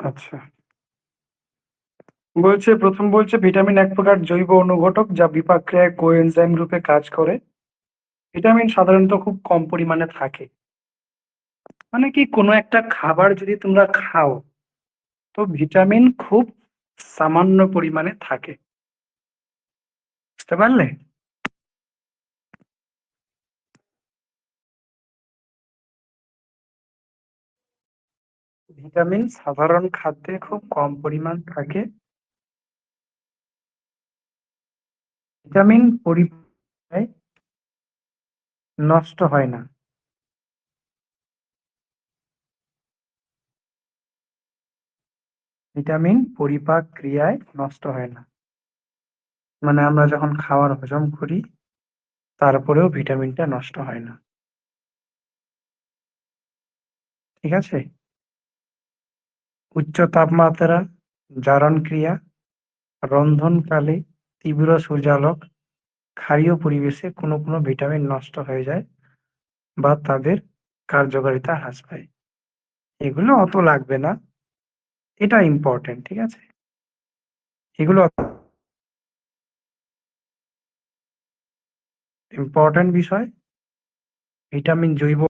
আচ্ছা। প্রথম বলছে ভিটামিন এক প্রকার জৈব অনুঘটক যা বিপাক ক্রিয়ায় কোএনজাইম রূপে কাজ করে। ভিটামিন সাধারণত খুব কম পরিমাণে থাকে। মানে কি কোনো একটা খাবার যদি তোমরা খাও তো ভিটামিন খুব সামান্য পরিমাণে থাকে। বুঝতে পারলে? ভিটামিন সাধারণ খাদ্যে খুব কম পরিমাণ থাকে। ভিটামিন পরিবারে নষ্ট হয় না। ভিটামিন পরিপাক ক্রিয়ায় নষ্ট হয় না। মানে আমরা যখন খাবার হজম করি তারপরেও ভিটামিনটা নষ্ট হয় না। ঠিক আছে? উচ্চ তাপমাত্রা, জারণ ক্রিয়া, রন্ধনকালে তীব্র সূর্যালোক, ক্ষারীয় পরিবেশে কোনো ভিটামিন নষ্ট হয়ে যায় বা তাদের কার্যকারিতা হ্রাস পায়। এগুলো অত লাগবে না। এটা ইম্পোর্টেন্ট, ঠিক আছে? এগুলো ইম্পোর্টেন্ট বিষয়। ভিটামিন জৈব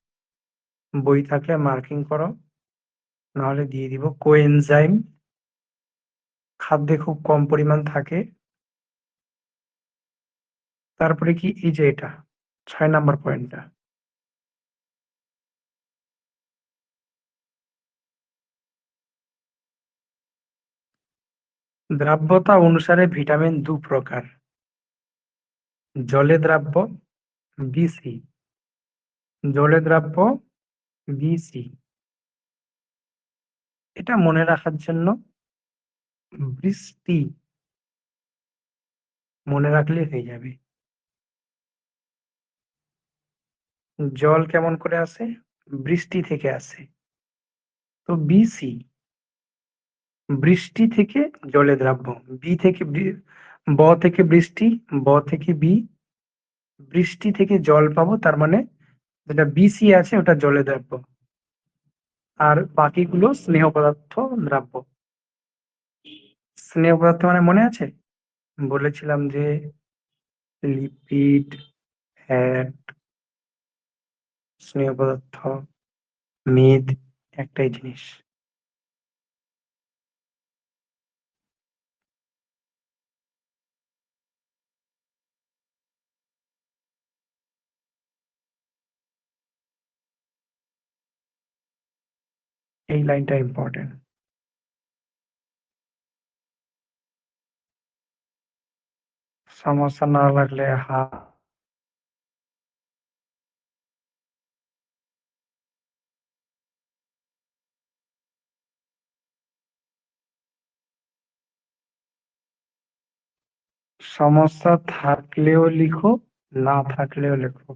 বই থাকলে মার্কিং করো, নাহলে দিয়ে দিব। কোএনজাইম খাদ্যে খুব কম পরিমাণ থাকে। তারপরে কি এই যে এটা ৬ নাম্বার পয়েন্টটা, দ্রাব্যতা অনুসারে ভিটামিন ২ প্রকার। জলে দ্রাব্য, বিসি। জলে দ্রাব্য, বিসি। এটা মনে রাখার জন্য বৃষ্টি মনে রাখলে হয়ে যাবে। জল কেমন করে আসে? বৃষ্টি থেকে আসে। তো বিসি বৃষ্টি থেকে জলে দ্রাব্য। বি থেকে ব থেকে বৃষ্টি, ব থেকে বি। বৃষ্টি থেকে জল পাবো, তার মানে যেটা বিসি আছে ওটা জলে দ্রাব্য। আর বাকিগুলো স্নেহ পদার্থ দ্রাব্য। স্নেহ পদার্থ মানে মনে আছে? বলেছিলাম যে লিপিড, ফ্যাট, স্নেহ পদার্থ, মেদ একটাই জিনিস। এই লাইনটা ইম্পর্টেন্ট। সমস্যা না লাগলে সমস্যা থাকলেও লিখো, না থাকলেও লেখো।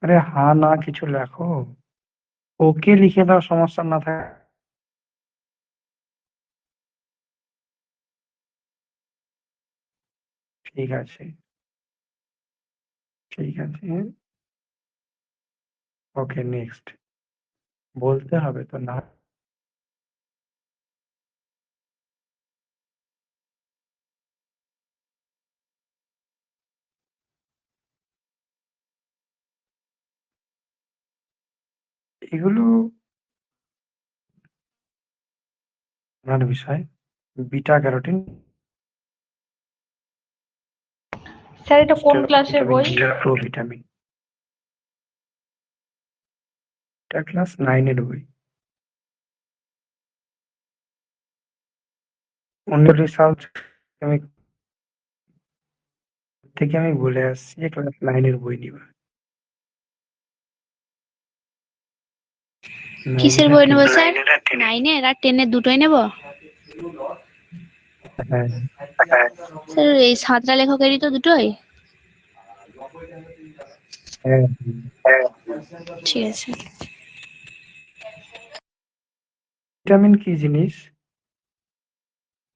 আরে হা না কিছু লেখো। ওকে লিখে দাও, সমস্যা না থাকে। ঠিক আছে, ঠিক আছে। ওকে, নেক্সট। বলতে হবে তো না। এগুলো আপনার বিষয়। বিটা ক্যারোটিন, স্যার এটা কোন ক্লাসের বই? প্রোভিটামিন। এটা ক্লাস 9 এর বই। অন্য রিসার্চ থেকে আমি বলে আসছি যে ক্লাস 9 এর বই নিবা। কিসের বই নেবো স্যার? 9-এর আর 10-এর দুটোই নেব? হ্যাঁ, স্যার এই সাঁতরা লেখকেরই তো দুটোই? হ্যাঁ। ঠিক আছে। ভিটামিন কি জিনিস?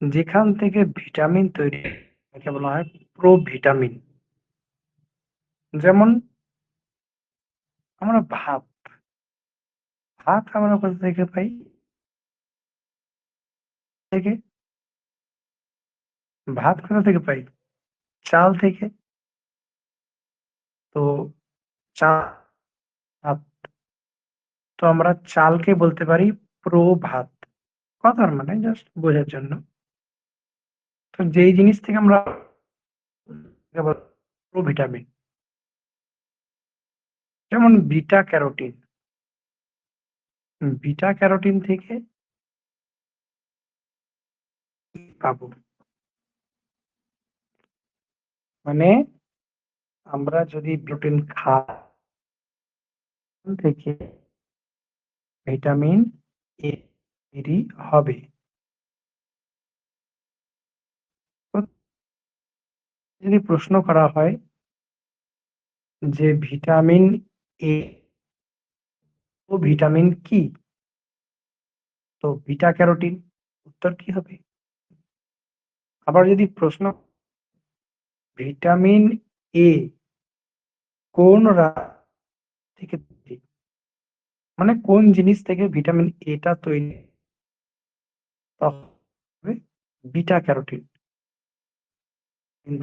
যেখান থেকে ভিটামিন তৈরি হয় তাকে বলা হয় প্রোভিটামিন। যেমন আমরা ভাত ভাত আমরা কোথা থেকে পাই? থেকে ভাত কোথা থেকে পাই? চাল থেকে। তো চা ভাত তো আমরা চালকে বলতে পারি প্রভাত। কথার মানে জাস্ট বোঝার জন্য। তো যেই জিনিস থেকে আমরা প্রোভিটামিন, যেমন বিটা ক্যারোটিন। বিটা ক্যারোটিন থেকে পাবো, মানে আমরা যদি প্রোটিন থেকে ভিটামিন এ তৈরি হবে। তো যদি প্রশ্ন করা হয় যে ভিটামিন এ ও ভিটামিন কি, তো বিটা ক্যারোটিন। উত্তর কি হবে? আবার যদি প্রশ্ন ভিটামিন এ কোন থেকে তৈরি, মানে কোন জিনিস থেকে ভিটামিন এটা তৈরি, তখন হবে বিটা ক্যারোটিন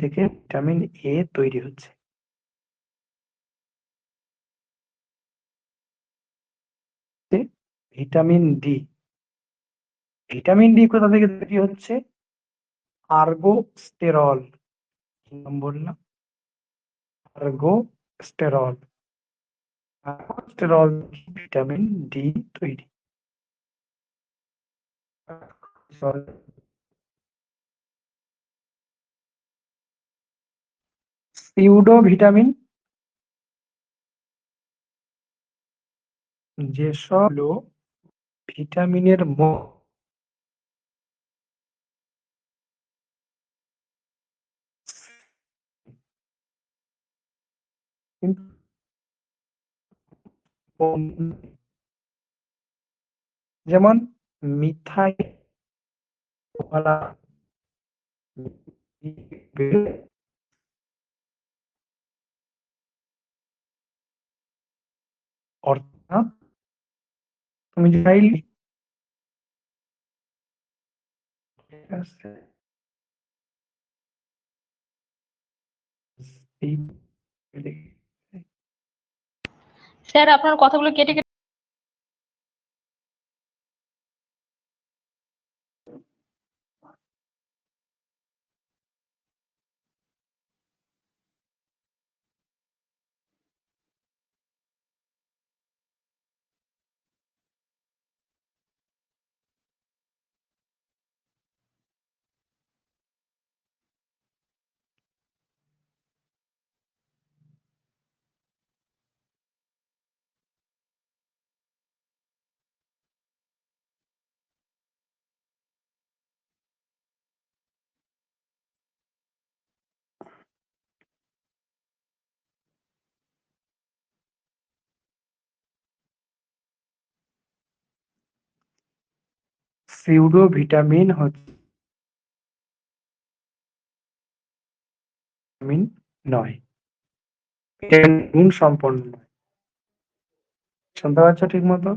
থেকে ভিটামিন এ তৈরি হচ্ছে। ভিটামিন ডি, ভিটামিন ডি কোথা থেকে তৈরি হচ্ছে? আর্গোস্টেরল। কি নাম বললাম? আর্গোস্টেরল। আর্গোস্টেরল ভিটামিন ডি তৈরি। সিউডো ভিটামিন, যেসব ভিটামিনের যেমন মিথাইল অর্থাৎ তুমি চাইলে স্যার আপনার কথাগুলো কেটে কেটে সিউডো ভিটামিন হচ্ছে ভিটামিন নয়, গুণ সম্পন্ন নয়। শুনতে পাচ্ছ ঠিক মতো?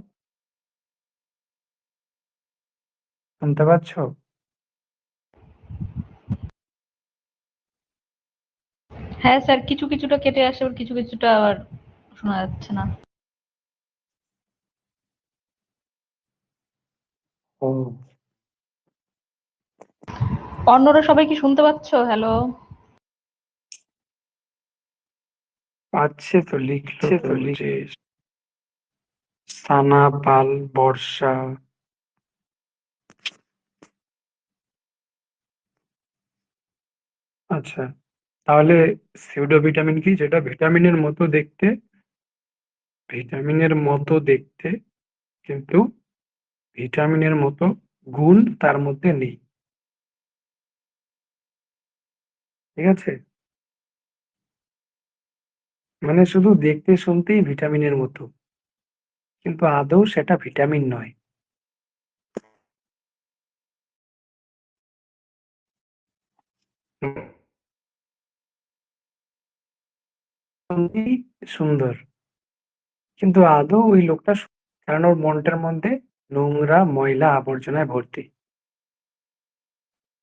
শুনতে পাচ্ছ? হ্যাঁ স্যার, কিছু কিছুটা কেটে আসে, আবার কিছু কিছুটা আবার শোনা যাচ্ছে না। ও, অন্যরা সবাই কি শুনতে পাচ্ছ? হ্যালো? পাচ্ছে তো, লিখছে তো যে সানা পাল, বর্ষা। আচ্ছা, তাহলে সিউডো ভিটামিন কি? যেটা ভিটামিনের মতো দেখতে, ভিটামিনের মতো দেখতে, কিন্তু ভিটামিনের মতো গুণ তার মধ্যে নেই। ঠিক আছে? মানে শুধু দেখতে শুনতেই ভিটামিনের মতো, কিন্তু আদৌ সেটা ভিটামিন নয়। শুনতেই সুন্দর, কিন্তু আদৌ ওই লোকটা কারণ ওর মনটার মধ্যে নোংরা ময়লা আবর্জনায় ভর্তি।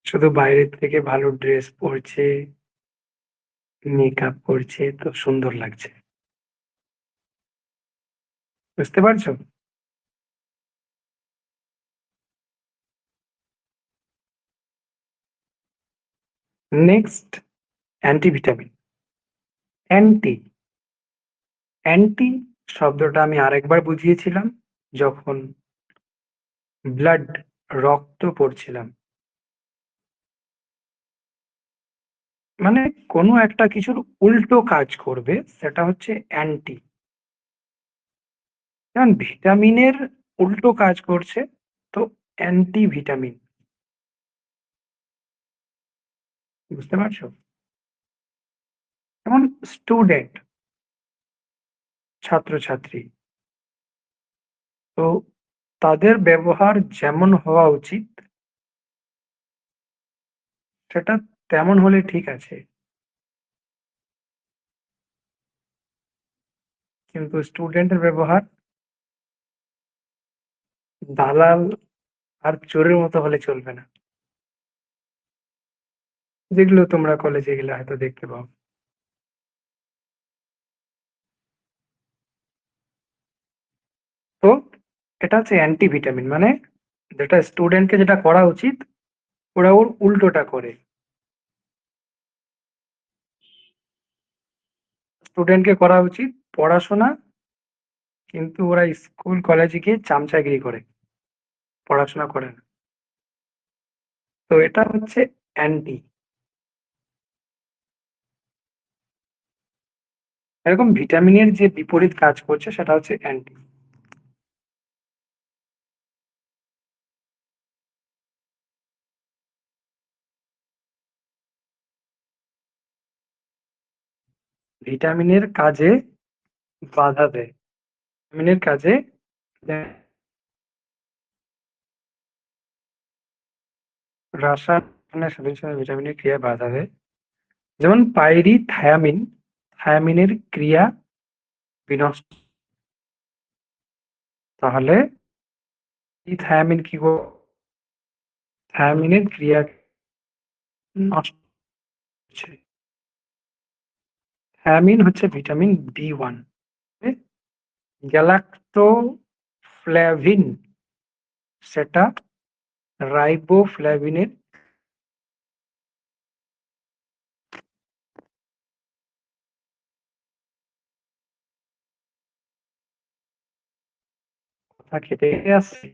শুধু বাইরের থেকে ভালো ড্রেস পরছে, মেকআপ করছে তো সুন্দর লাগছে। বুঝতে পারছো? নেক্সট, অ্যান্টিভিটামিন। অ্যান্টি অ্যান্টি শব্দটা আমি আরেকবার বুঝিয়েছিলাম যখন ব্লাড, রক্ত পড়ছিলাম। মানে কোনো একটা কিছুর উল্টো কাজ করবে, সেটা হচ্ছে অ্যান্টি। যেমন ভিটামিনের উল্টো কাজ করছে, তো অ্যান্টি ভিটামিন। বুঝতে পারছো? যেমন স্টুডেন্ট, ছাত্রছাত্রী, তো তাদের ব্যবহার যেমন হওয়া উচিত সেটা তেমন হলে ঠিক আছে, কিন্তু স্টুডেন্টের ব্যবহার দালাল আর চোরের মতো হলে চলবে না, যেগুলো তোমরা কলেজে গেলে হয়তো দেখতে পাও। তো এটা হচ্ছে অ্যান্টি ভিটামিন, মানে যেটা স্টুডেন্টকে যেটা করা উচিত ওরা ওর উল্টোটা করে। স্টুডেন্টকে করা উচিত পড়াশোনা, কিন্তু ওরা স্কুল কলেজে গিয়ে চামচাগিরি করে, পড়াশোনা করে না। তো এটা হচ্ছে অ্যান্টি। এরকম ভিটামিনের যে বিপরীত কাজ করছে সেটা হচ্ছে অ্যান্টি। ভিটামিনের কাজে বাধা দেয়, ভিটামিনের কাজে রসায়নের সাথে সাথে ভিটামিনের ক্রিয়ায় বাধা দেয়। যেমন পাইরিথায়ামিন, থায়ামিনের ক্রিয়া বিনষ্ট। তাহলে এই থায়ামিন কি থায়ামিনের ক্রিয়া নষ্ট করছে। থায়ামিন হচ্ছে ভিটামিন B1, গ্যালাক্টোফ্ল্যাভিন সেটা রাইবোফ্ল্যাভিনের কথা কেটে আসছে,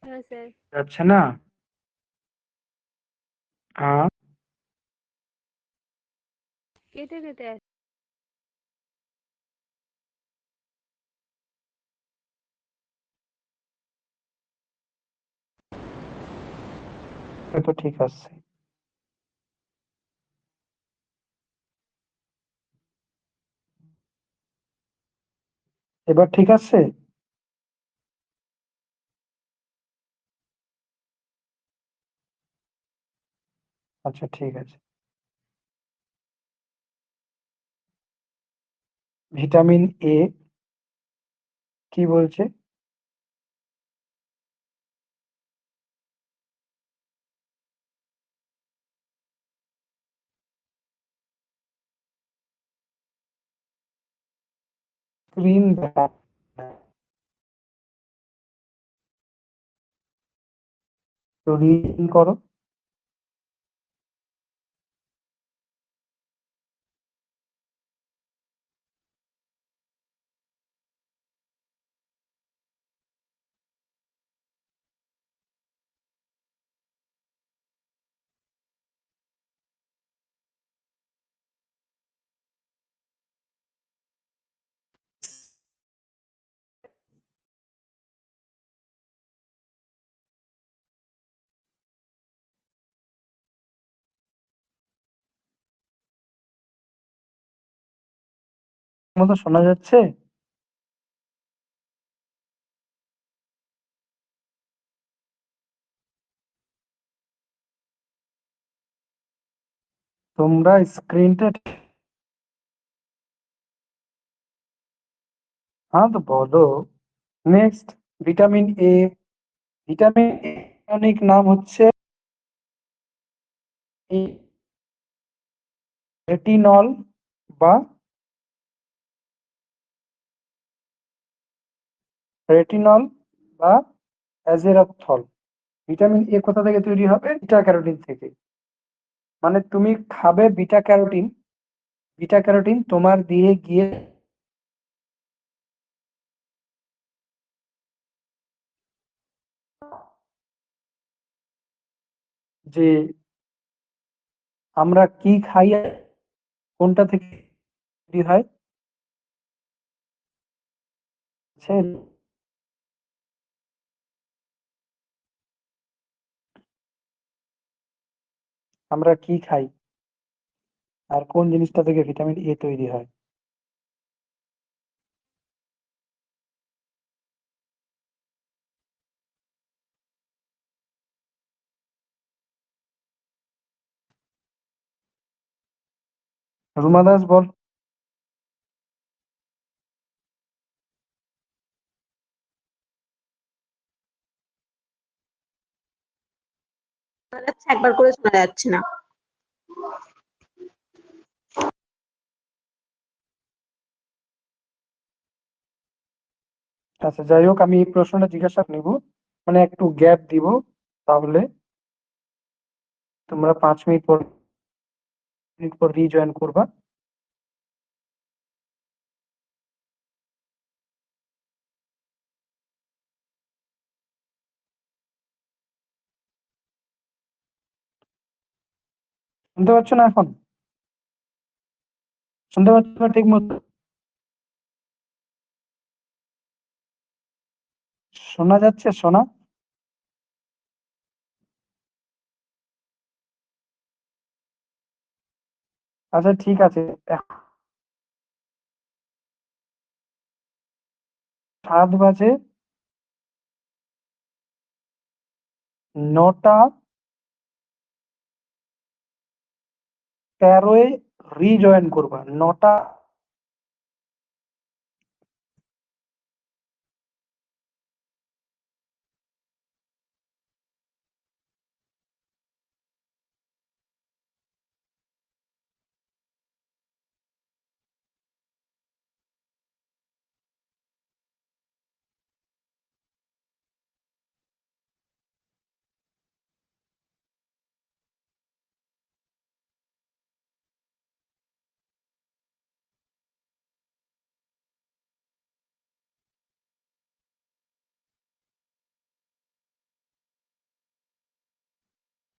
হ্যাঁ স্যার, যাচ্ছে না। আহ, কেটে কেটে আসে। তো ঠিক আছে, এবার ঠিক আছে। আচ্ছা ঠিক আছে। ভিটামিন এ কি বলছে? স্ক্রিন রিডিং করো। মতো শোনা যাচ্ছে? তোমরা স্ক্রিনটা हाँ तो बोलो। Next, vitamin A. Vitamin A অনেক নাম হচ্ছে রেটিনল বা রেটিনল বা অ্যাজেরাথল। ভিটামিন এ কোথা থেকে তৈরি হবে? বিটা ক্যারোটিন থেকে। মানে তুমি খাবে বিটা ক্যারোটিন, বিটা ক্যারোটিন তোমার দিয়ে গিয়ে যে আমরা কি খাই আর কোনটা থেকে তৈরি হয়, বুঝছেন? আমরা কি খাই আর কোন জিনিসটা থেকে ভিটামিন এ তৈরি হয়? রুমা দাস বল। শোনা যাচ্ছে, একবার করে শোনা যাচ্ছে না। আচ্ছা যাই হোক, আমি এই প্রশ্নটা জিজ্ঞাসা নিব, মানে একটু গ্যাপ দিব, তাহলে তোমরা 5 মিনিট পর রিজয়েন করবা। শুনতে পাচ্ছ না এখন? শুনতে পাচ্ছ না ঠিক মতো? শোনা যাচ্ছে? শোনা? আচ্ছা ঠিক আছে। 7 বাজে 9টা 13-এ রিজয়েন করবা। 9টা